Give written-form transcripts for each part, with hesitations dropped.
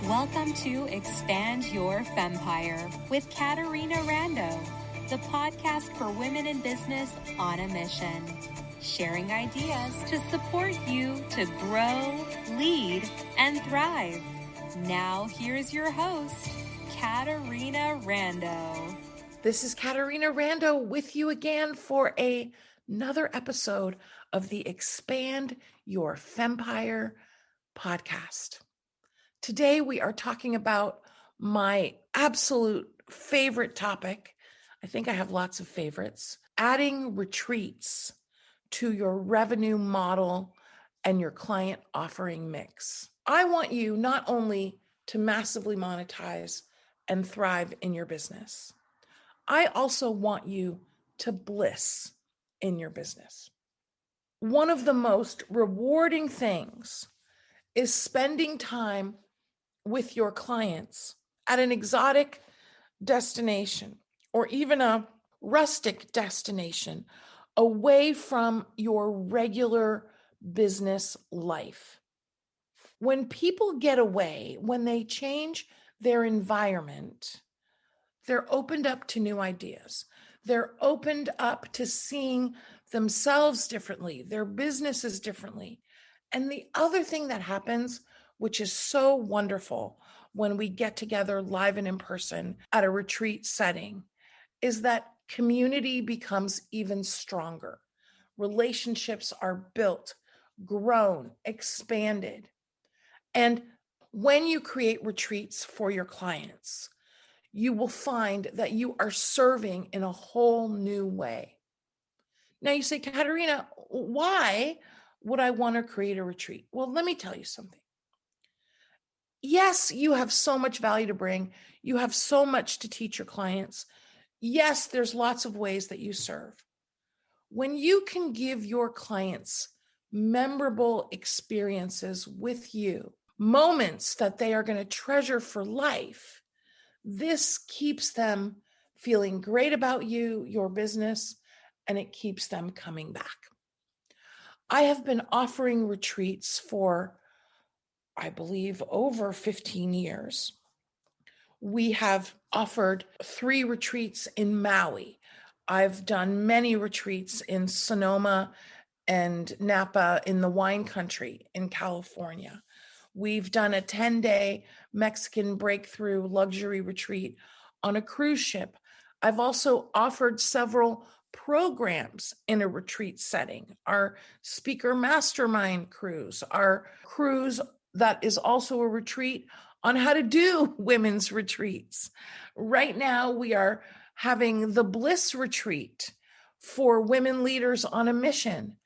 Welcome to Expand Your Fempire with Caterina Rando, the podcast for women in business on a mission, sharing ideas to support you to grow, lead, and thrive. Now, here's your host, Caterina Rando. This is Caterina Rando with you again for another episode of the Expand Your Fempire podcast. Today we are talking about my absolute favorite topic. I think I have lots of favorites. Adding retreats to your revenue model and your client offering mix. I want you not only to massively monetize and thrive in your business, I also want you to bliss in your business. One of the most rewarding things is spending time with your clients at an exotic destination or even a rustic destination away from your regular business life. When people get away, when they change their environment, they're opened up to new ideas. They're opened up to seeing themselves differently, their businesses differently. And the other thing that happens, which is so wonderful when we get together live and in person at a retreat setting, is that community becomes even stronger. Relationships are built, grown, expanded. And when you create retreats for your clients, you will find that you are serving in a whole new way. Now you say, Caterina, why would I want to create a retreat? Well, let me tell you something. Yes, you have so much value to bring. You have so much to teach your clients. Yes, there's lots of ways that you serve. When you can give your clients memorable experiences with you, moments that they are going to treasure for life, this keeps them feeling great about you, your business, and it keeps them coming back. I have been offering retreats for, I believe, over 15 years. We have offered 3 retreats in Maui. I've done many retreats in Sonoma and Napa in the wine country in California. We've done a 10-day Mexican breakthrough luxury retreat on a cruise ship. I've also offered several programs in a retreat setting. Our speaker mastermind cruise, our cruise that is also a retreat on how to do women's retreats. Right now, we are having the Bliss retreat for women leaders on a mission.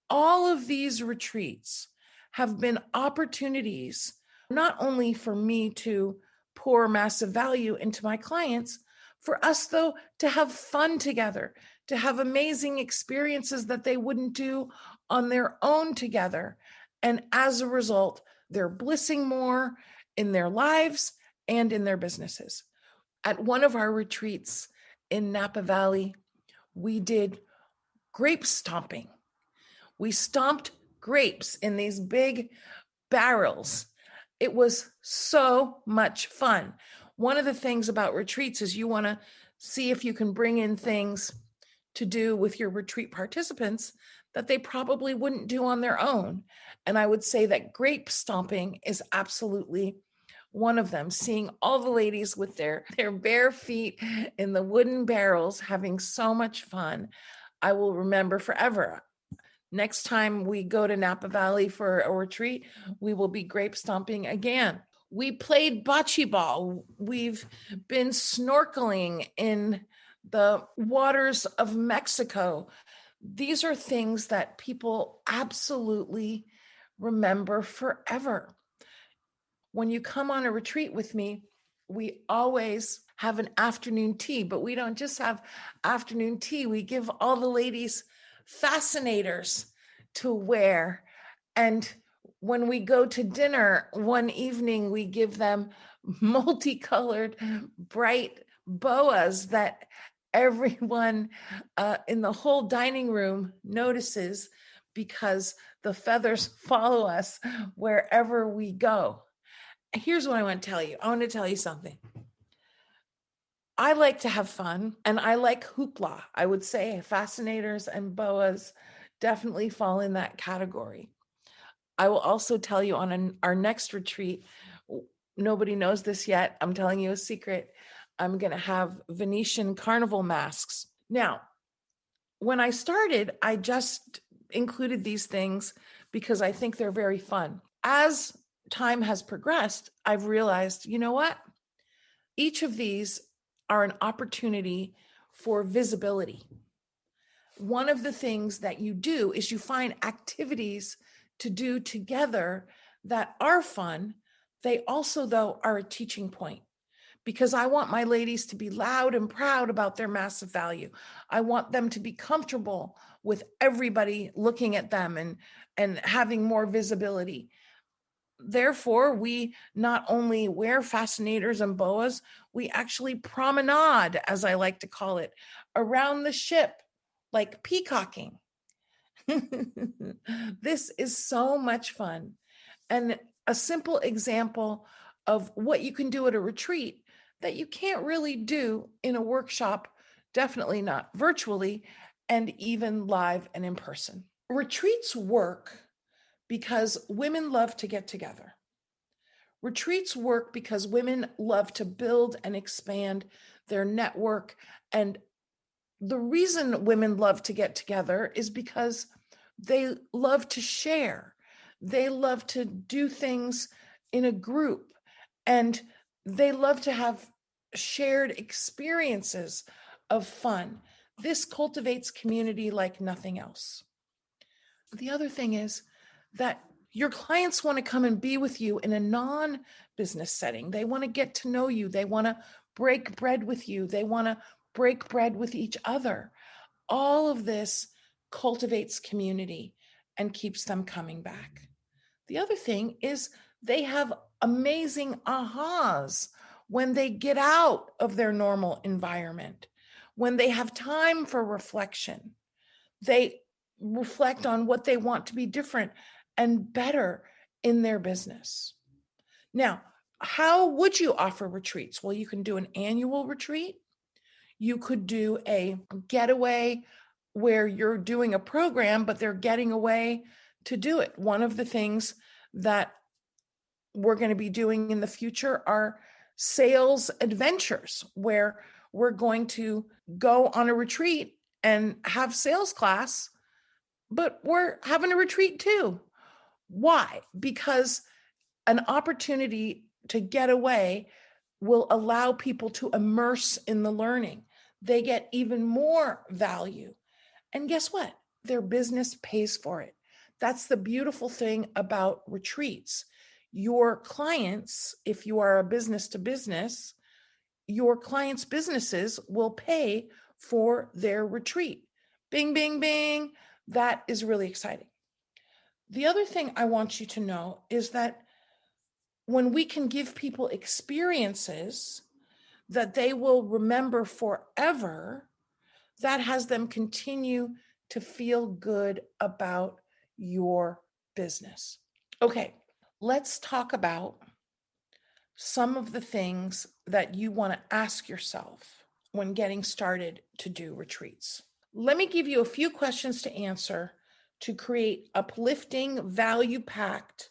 All of these retreats have been opportunities, not only for me to pour massive value into my clients, for us, though, to have fun together, to have amazing experiences that they wouldn't do on their own together. And as a result, they're blissing more in their lives and in their businesses. At one of our retreats in Napa Valley, we did grape stomping. We stomped grapes in these big barrels. It was so much fun. One of the things about retreats is you want to see if you can bring in things to do with your retreat participants that they probably wouldn't do on their own. And I would say that grape stomping is absolutely one of them. Seeing all the ladies with their bare feet in the wooden barrels having so much fun, I will remember forever. Next time we go to Napa Valley for a retreat, we will be grape stomping again. We played bocce ball. We've been snorkeling in the waters of Mexico. These are things that people absolutely remember forever. When you come on a retreat with me, we always have an afternoon tea, but we don't just have afternoon tea. We give all the ladies fascinators to wear. And when we go to dinner one evening, we give them multicolored, bright boas that everyone in the whole dining room notices because the feathers follow us wherever we go. Here's what I want to tell you. I want to tell you something. I like to have fun and I like hoopla. I would say fascinators and boas definitely fall in that category. I will also tell you on our next retreat, nobody knows this yet. I'm telling you a secret. I'm going to have Venetian carnival masks. Now, when I started, I just included these things because I think they're very fun. As time has progressed, I've realized, you know what? Each of these are an opportunity for visibility. One of the things that you do is you find activities to do together that are fun. They also, though, are a teaching point because I want my ladies to be loud and proud about their massive value. I want them to be comfortable with everybody looking at them and having more visibility. Therefore, we not only wear fascinators and boas, we actually promenade, as I like to call it, around the ship, like peacocking. This is so much fun. And a simple example of what you can do at a retreat that you can't really do in a workshop, definitely not virtually, and even live and in person. Retreats work because women love to get together. Retreats work because women love to build and expand their network. And the reason women love to get together is because they love to share. They love to do things in a group and they love to have shared experiences of fun. This cultivates community like nothing else. The other thing is that your clients want to come and be with you in a non-business setting. They want to get to know you. They want to break bread with you. They want to break bread with each other. All of this cultivates community and keeps them coming back. The other thing is they have amazing ahas when they get out of their normal environment, when they have time for reflection. They reflect on what they want to be different and better in their business. Now, how would you offer retreats? Well, you can do an annual retreat. You could do a getaway where you're doing a program, but they're getting away to do it. One of the things that we're going to be doing in the future are sales adventures where we're going to go on a retreat and have sales class, but we're having a retreat too. Why? Because an opportunity to get away will allow people to immerse in the learning. They get even more value. And guess what? Their business pays for it. That's the beautiful thing about retreats. Your clients, if you are a business to business, your clients' businesses will pay for their retreat. Bing, bing, bing. That is really exciting. The other thing I want you to know is that when we can give people experiences that they will remember forever, that has them continue to feel good about your business. Okay, let's talk about some of the things that you want to ask yourself when getting started to do retreats. Let me give you a few questions to answer to create uplifting, value-packed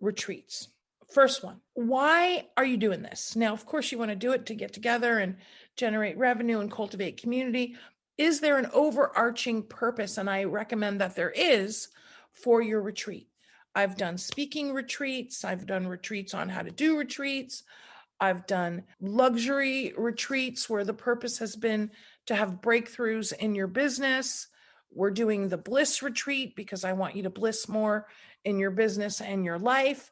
retreats. First one, why are you doing this? Now, of course, you want to do it to get together and generate revenue and cultivate community. Is there an overarching purpose? And I recommend that there is for your retreat. I've done speaking retreats. I've done retreats on how to do retreats. I've done luxury retreats where the purpose has been to have breakthroughs in your business. We're doing the Bliss retreat because I want you to bliss more in your business and your life.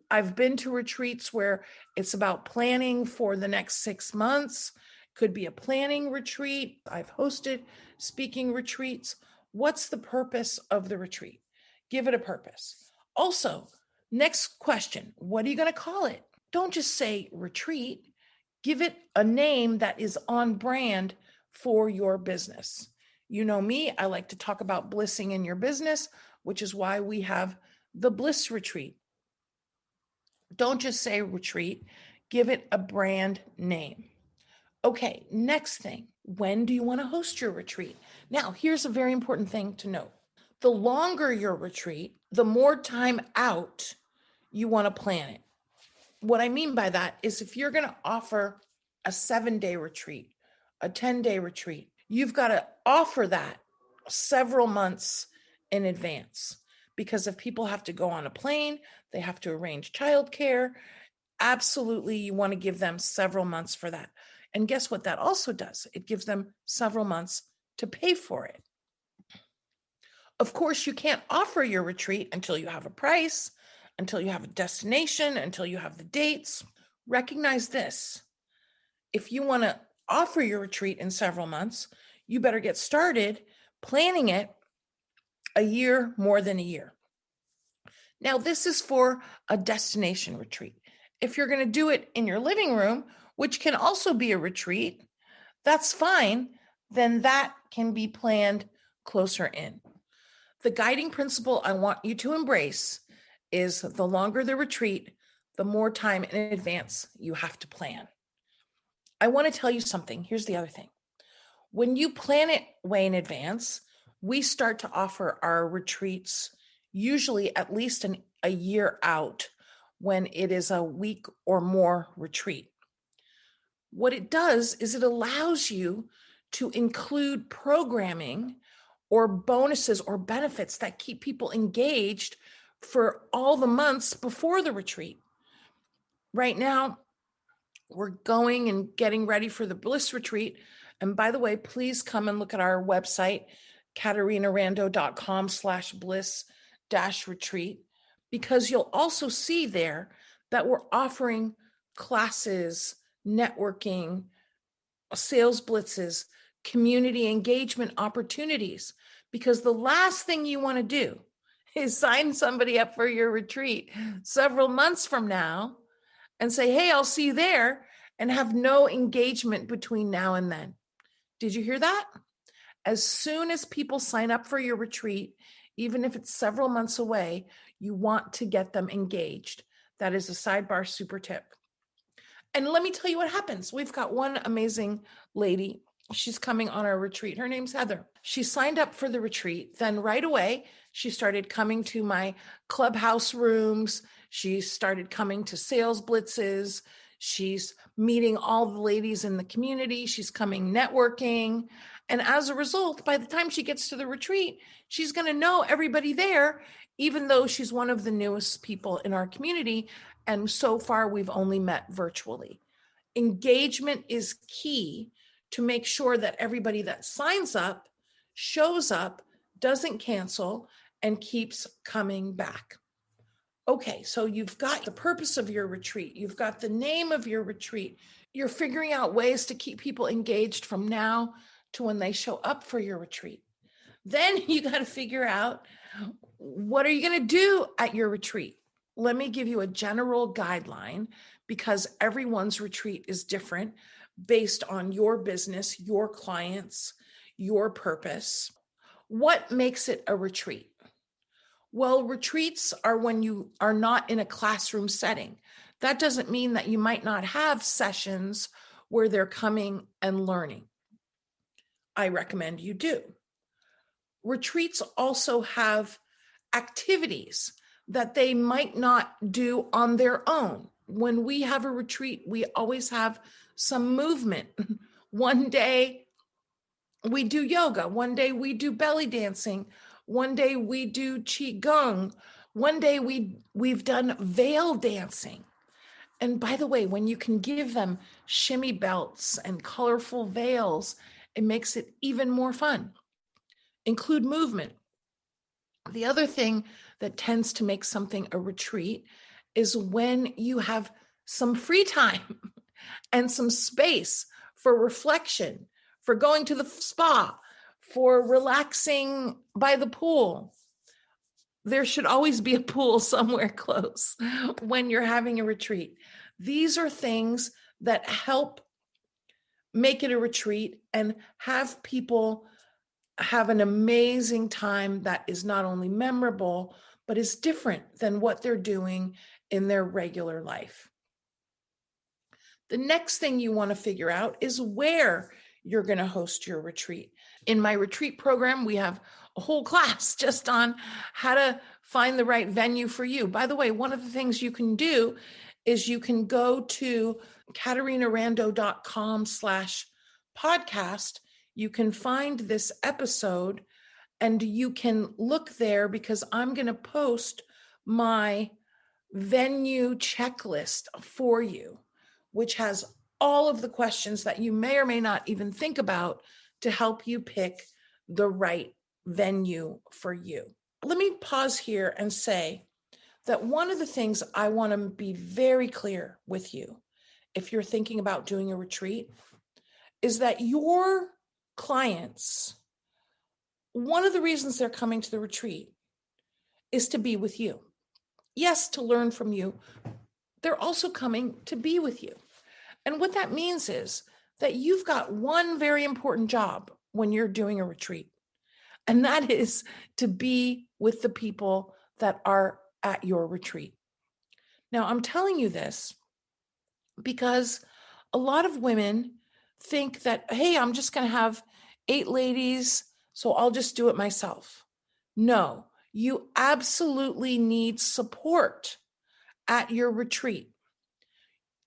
I've been to retreats where it's about planning for the next 6 months. Could be a planning retreat. I've hosted speaking retreats. What's the purpose of the retreat? Give it a purpose. Also, next question, what are you going to call it? Don't just say retreat. Give it a name that is on brand for your business. You know me, I like to talk about blissing in your business, which is why we have the Bliss retreat. Don't just say retreat, give it a brand name. Okay, next thing, when do you want to host your retreat? Now, here's a very important thing to note. The longer your retreat, the more time out you want to plan it. What I mean by that is if you're going to offer a 7-day retreat, a 10-day retreat, you've got to offer that several months in advance. Because if people have to go on a plane, they have to arrange childcare. Absolutely, you want to give them several months for that. And guess what that also does? It gives them several months to pay for it. Of course, you can't offer your retreat until you have a price, until you have a destination, until you have the dates. Recognize this. If you want to offer your retreat in several months, you better get started planning it a year, more than a year. Now, this is for a destination retreat. If you're going to do it in your living room, which can also be a retreat, that's fine. Then that can be planned closer in. The guiding principle I want you to embrace is the longer the retreat, the more time in advance you have to plan. I want to tell you something. Here's the other thing. When you plan it way in advance, we start to offer our retreats usually at least a year out when it is a week or more retreat. What it does is it allows you to include programming or bonuses or benefits that keep people engaged for all the months before the retreat. Right now, we're going and getting ready for the Bliss retreat. And by the way, please come and look at our website, CaterinaRando.com/bliss-retreat, because you'll also see there that we're offering classes, networking, sales blitzes, community engagement opportunities, because the last thing you want to do is sign somebody up for your retreat several months from now and say, hey, I'll see you there, and have no engagement between now and then. Did you hear that? As soon as people sign up for your retreat, even if it's several months away, you want to get them engaged. That is a sidebar super tip. And let me tell you what happens. We've got one amazing lady. She's coming on our retreat. Her name's Heather. She signed up for the retreat. Then right away, she started coming to my clubhouse rooms. She started coming to sales blitzes. She's meeting all the ladies in the community. She's coming networking. And as a result, by the time she gets to the retreat, she's going to know everybody there, even though she's one of the newest people in our community. And so far, we've only met virtually. Engagement is key to make sure that everybody that signs up, shows up, doesn't cancel, and keeps coming back. Okay, so you've got the purpose of your retreat. You've got the name of your retreat. You're figuring out ways to keep people engaged from now to when they show up for your retreat. Then you got to figure out, what are you going to do at your retreat? Let me give you a general guideline, because everyone's retreat is different based on your business, your clients, your purpose. What makes it a retreat? Well, retreats are when you are not in a classroom setting. That doesn't mean that you might not have sessions where they're coming and learning. I recommend you do. Retreats also have activities that they might not do on their own. When we have a retreat, we always have some movement. One day we do yoga. One day we do belly dancing. One day we do qigong. One day we've done veil dancing. And by the way, when you can give them shimmy belts and colorful veils, it makes it even more fun. Include movement. The other thing that tends to make something a retreat is when you have some free time and some space for reflection, for going to the spa, for relaxing by the pool. There should always be a pool somewhere close when you're having a retreat. These are things that help make it a retreat and have people have an amazing time that is not only memorable, but is different than what they're doing in their regular life. The next thing you want to figure out is where you're going to host your retreat. In my retreat program, we have a whole class just on how to find the right venue for you. By the way, one of the things you can do is you can go to CaterinaRando.com/podcast. You can find this episode and you can look there because I'm going to post my venue checklist for you, which has all of the questions that you may or may not even think about to help you pick the right venue for you. Let me pause here and say that one of the things I want to be very clear with you, if you're thinking about doing a retreat, is that your clients, one of the reasons they're coming to the retreat is to be with you. Yes, to learn from you. They're also coming to be with you. And what that means is that you've got one very important job when you're doing a retreat, and that is to be with the people that are at your retreat. Now, I'm telling you this because a lot of women think that, hey, I'm just going to have 8 ladies, so I'll just do it myself. No, you absolutely need support at your retreat.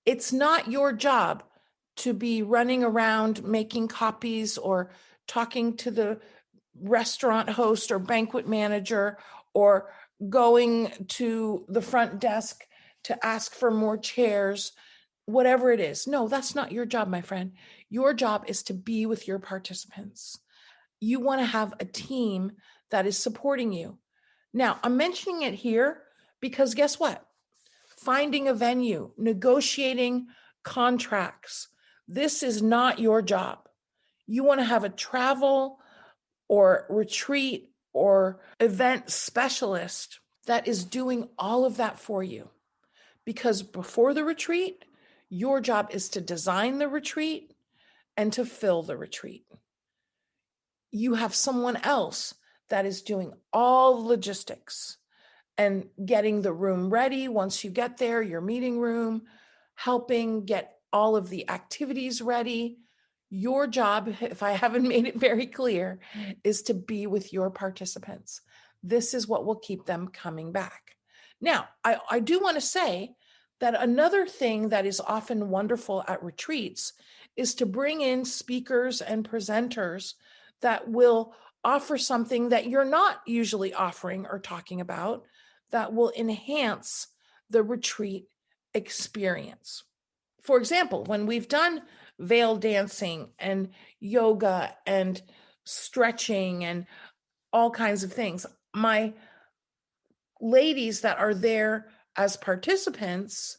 It's not your job to be running around making copies or talking to the restaurant host or banquet manager or going to the front desk to ask for more chairs, whatever it is. No, that's not your job, my friend. Your job is to be with your participants. You want to have a team that is supporting you. Now, I'm mentioning it here because guess what? Finding a venue, negotiating contracts. This is not your job. You want to have a travel or retreat or event specialist that is doing all of that for you. Because before the retreat, your job is to design the retreat and to fill the retreat. You have someone else that is doing all the logistics and getting the room ready once you get there, your meeting room, helping get all of the activities ready. Your job, if I haven't made it very clear, is to be with your participants. This is what will keep them coming back. Now, I do want to say that another thing that is often wonderful at retreats is to bring in speakers and presenters that will offer something that you're not usually offering or talking about, that will enhance the retreat experience. For example, when we've done veil dancing and yoga and stretching and all kinds of things, my ladies that are there as participants,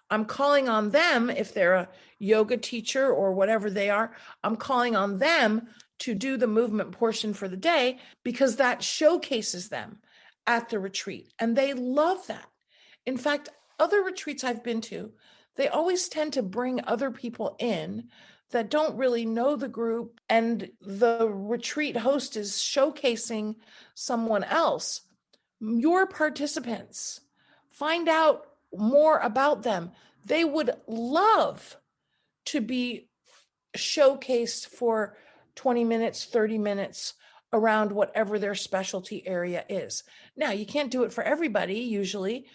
I'm calling on them, if they're a yoga teacher or whatever they are, I'm calling on them to do the movement portion for the day because that showcases them at the retreat. And they love that. In fact, other retreats I've been to, they always tend to bring other people in that don't really know the group, and the retreat host is showcasing someone else. Your participants, find out more about them. They would love to be showcased for 20 minutes, 30 minutes around whatever their specialty area is. Now, you can't do it for everybody usually,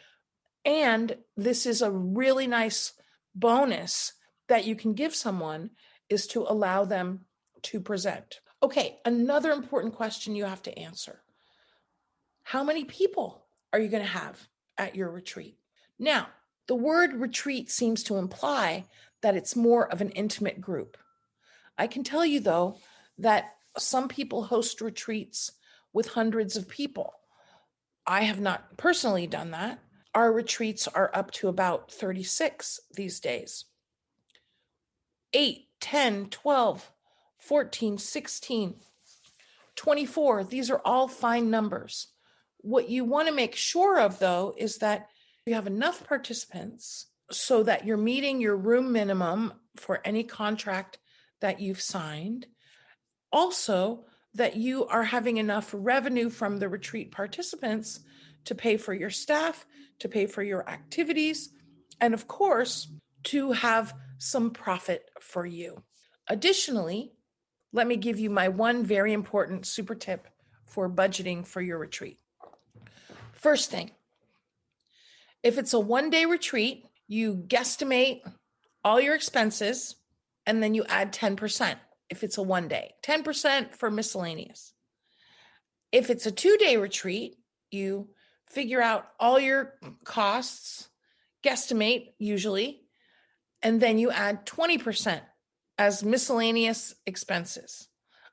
and this is a really nice bonus that you can give someone, is to allow them to present. Okay, another important question you have to answer. How many people are you going to have at your retreat? Now, the word retreat seems to imply that it's more of an intimate group. I can tell you, though, that some people host retreats with hundreds of people. I have not personally done that. Our retreats are up to about 36 these days. 8, 10, 12, 14, 16, 24. These are all fine numbers. What you want to make sure of, though, is that you have enough participants so that you're meeting your room minimum for any contract that you've signed. Also, that you are having enough revenue from the retreat participants to pay for your staff, to pay for your activities, and of course, to have some profit for you. Additionally, let me give you my one very important super tip for budgeting for your retreat. First thing, if it's a 1-day retreat, you guesstimate all your expenses and then you add 10% if it's a 1-day, 10% for miscellaneous. If it's a 2-day retreat, you figure out all your costs, guesstimate usually, and then you add 20% as miscellaneous expenses,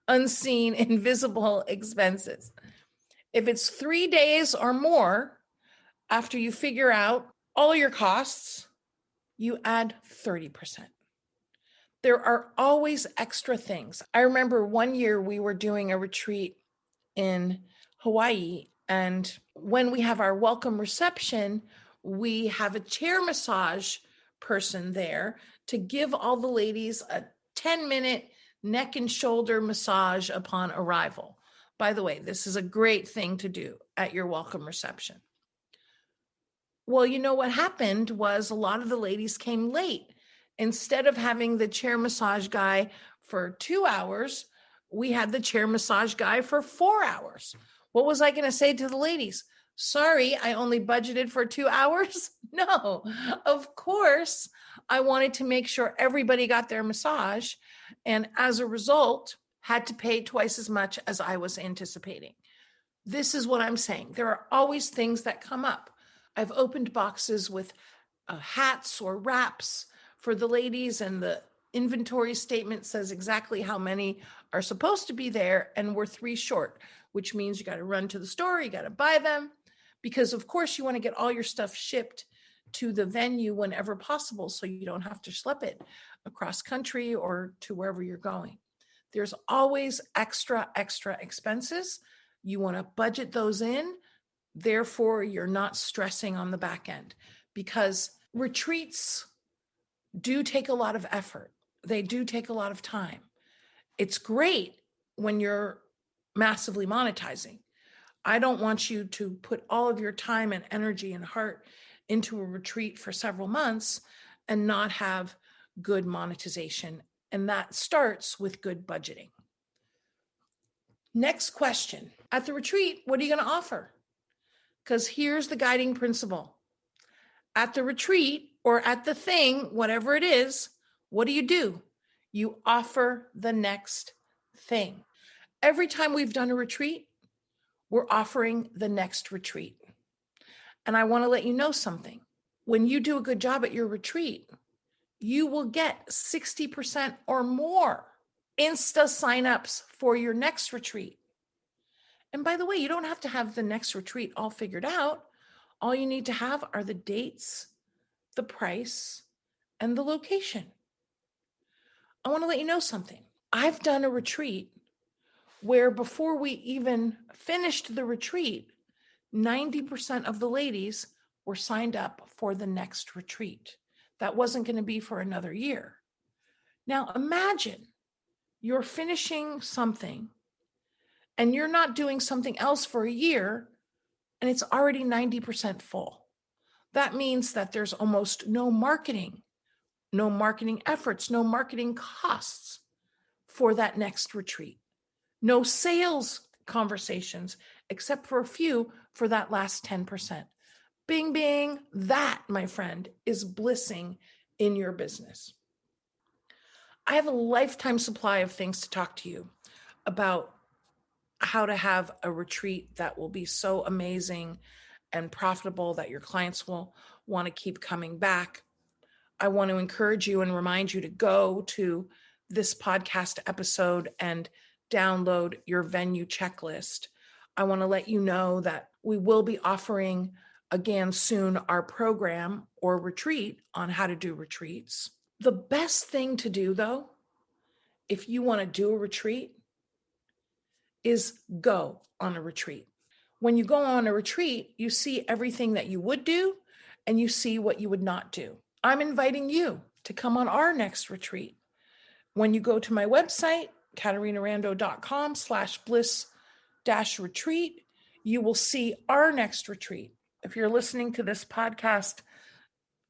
unseen, invisible expenses. If it's 3 days or more, after you figure out all your costs, you add 30%. There are always extra things. I remember one year we were doing a retreat in Hawaii, and when we have our welcome reception, we have a chair massage person there to give all the ladies a 10-minute neck and shoulder massage upon arrival. By the way, this is a great thing to do at your welcome reception. Well, you know what happened was a lot of the ladies came late. Instead of having the chair massage guy for 2 hours, we had the chair massage guy for 4 hours. What was I going to say to the ladies? Sorry, I only budgeted for 2 hours? No, of course, I wanted to make sure everybody got their massage. And as a result, had to pay twice as much as I was anticipating. This is what I'm saying. There are always things that come up. I've opened boxes with hats or wraps for the ladies, and the inventory statement says exactly how many are supposed to be there, and we're 3 short, which means you got to run to the store, you got to buy them, because of course you want to get all your stuff shipped to the venue whenever possible so you don't have to schlep it across country or to wherever you're going. There's always extra expenses. You want to budget those in. Therefore, you're not stressing on the back end, because retreats do take a lot of effort. They do take a lot of time. It's great when you're massively monetizing. I don't want you to put all of your time and energy and heart into a retreat for several months and not have good monetization. And that starts with good budgeting. Next question. At the retreat, what are you going to offer? Because here's the guiding principle. At the retreat or at the thing, whatever it is, what do? You offer the next thing. Every time we've done a retreat, we're offering the next retreat. And I want to let you know something. When you do a good job at your retreat, you will get 60% or more Insta signups for your next retreat. And by the way, you don't have to have the next retreat all figured out. All you need to have are the dates, the price, and the location. I want to let you know something. I've done a retreat where before we even finished the retreat, 90% of the ladies were signed up for the next retreat. That wasn't going to be for another year. Now imagine you're finishing something and you're not doing something else for a year, and it's already 90% full. That means that there's almost no marketing efforts, no marketing costs for that next retreat, no sales conversations, except for a few for that last 10%. Bing, bing, that, my friend, is blissing in your business. I have a lifetime supply of things to talk to you about how to have a retreat that will be so amazing and profitable that your clients will want to keep coming back. I want to encourage you and remind you to go to this podcast episode and download your venue checklist. I want to let you know that we will be offering again soon our program or retreat on how to do retreats. The best thing to do, though, if you want to do a retreat, is go on a retreat. When you go on a retreat, you see everything that you would do and you see what you would not do. I'm inviting you to come on our next retreat. When you go to my website, CaterinaRando.com/bliss-retreat, you will see our next retreat. If you're listening to this podcast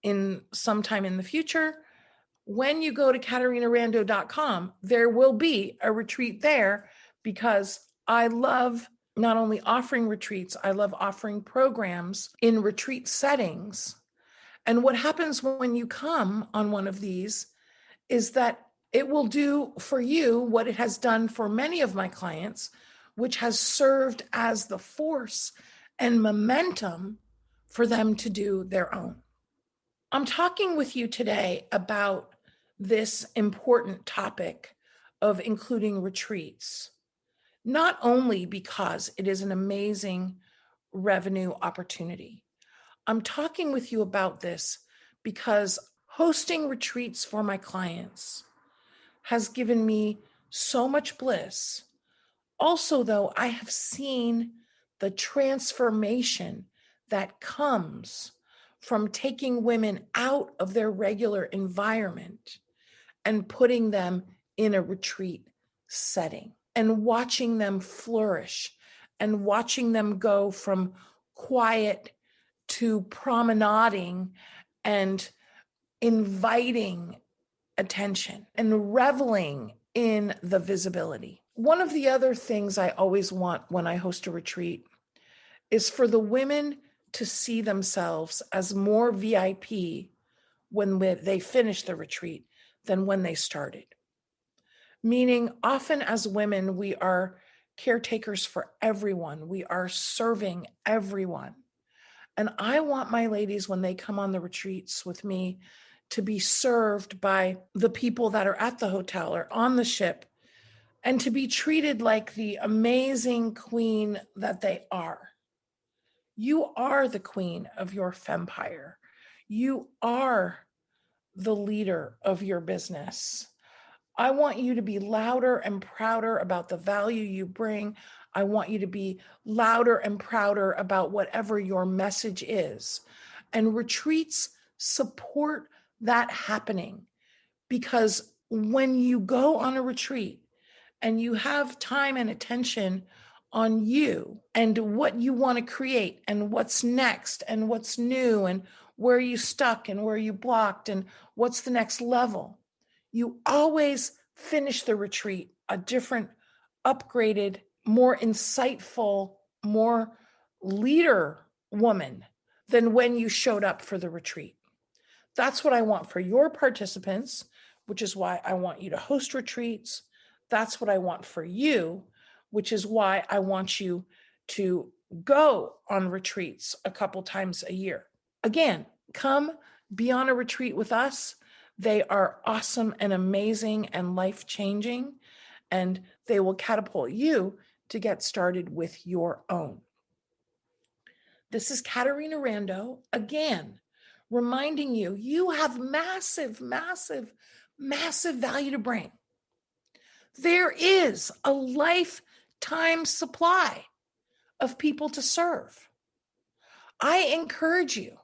in sometime in the future, when you go to CaterinaRando.com, there will be a retreat there, because I love not only offering retreats, I love offering programs in retreat settings. And what happens when you come on one of these is that it will do for you what it has done for many of my clients, which has served as the force and momentum for them to do their own. I'm talking with you today about this important topic of including retreats, not only because it is an amazing revenue opportunity. I'm talking with you about this because hosting retreats for my clients has given me so much bliss. Also, though, I have seen the transformation that comes from taking women out of their regular environment and putting them in a retreat setting and watching them flourish and watching them go from quiet to promenading and inviting attention and reveling in the visibility. One of the other things I always want when I host a retreat is for the women to see themselves as more VIP when they finish the retreat than when they started. Meaning, often as women, we are caretakers for everyone. We are serving everyone. And I want my ladies, when they come on the retreats with me, to be served by the people that are at the hotel or on the ship, and to be treated like the amazing queen that they are. You are the queen of your fempire. You are the leader of your business. I want you to be louder and prouder about the value you bring. I want you to be louder and prouder about whatever your message is. And retreats support that happening, because when you go on a retreat and you have time and attention on you and what you want to create and what's next and what's new and where you stuck and where you blocked and what's the next level, you always finish the retreat a different, upgraded, more insightful, more leader woman than when you showed up for the retreat. That's what I want for your participants, which is why I want you to host retreats. That's what I want for you, which is why I want you to go on retreats a couple times a year. Again, come be on a retreat with us. They are awesome and amazing and life-changing, and they will catapult you to get started with your own. This is Caterina Rando, again, reminding you, you have massive, massive, massive value to bring. There is a lifetime supply of people to serve. I encourage you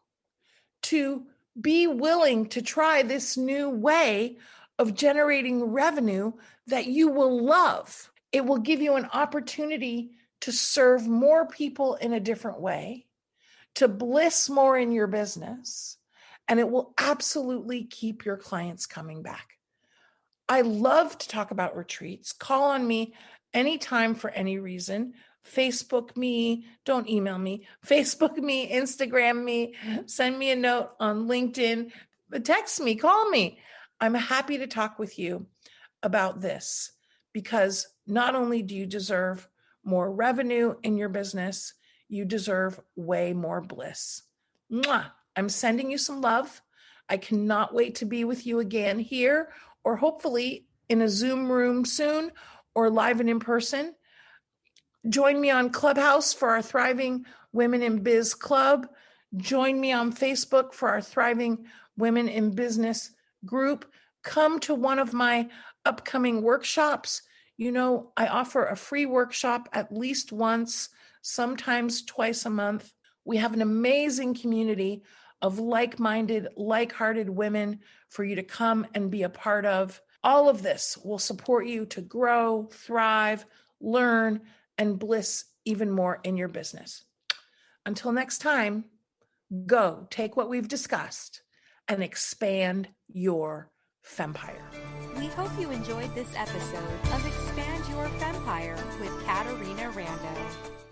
to be willing to try this new way of generating revenue that you will love. It will give you an opportunity to serve more people in a different way, to bliss more in your business, and it will absolutely keep your clients coming back. I love to talk about retreats. Call on me anytime for any reason. Facebook me, don't email me, Facebook me, Instagram me, send me a note on LinkedIn, text me, call me. I'm happy to talk with you about this, because not only do you deserve more revenue in your business, you deserve way more bliss. Mwah! I'm sending you some love. I cannot wait to be with you again here, or hopefully in a Zoom room soon, or live and in person. Join me on Clubhouse for our Thriving Women in Biz Club. Join me on Facebook for our Thriving Women in Business group. Come to one of my upcoming workshops. You know, I offer a free workshop at least once, sometimes twice a month. We have an amazing community of like-minded, like-hearted women for you to come and be a part of. All of this will support you to grow, thrive, learn, and bliss even more in your business. Until next time, go take what we've discussed and expand your Fempire. We hope you enjoyed this episode of Expand Your Fempire with Caterina Rando.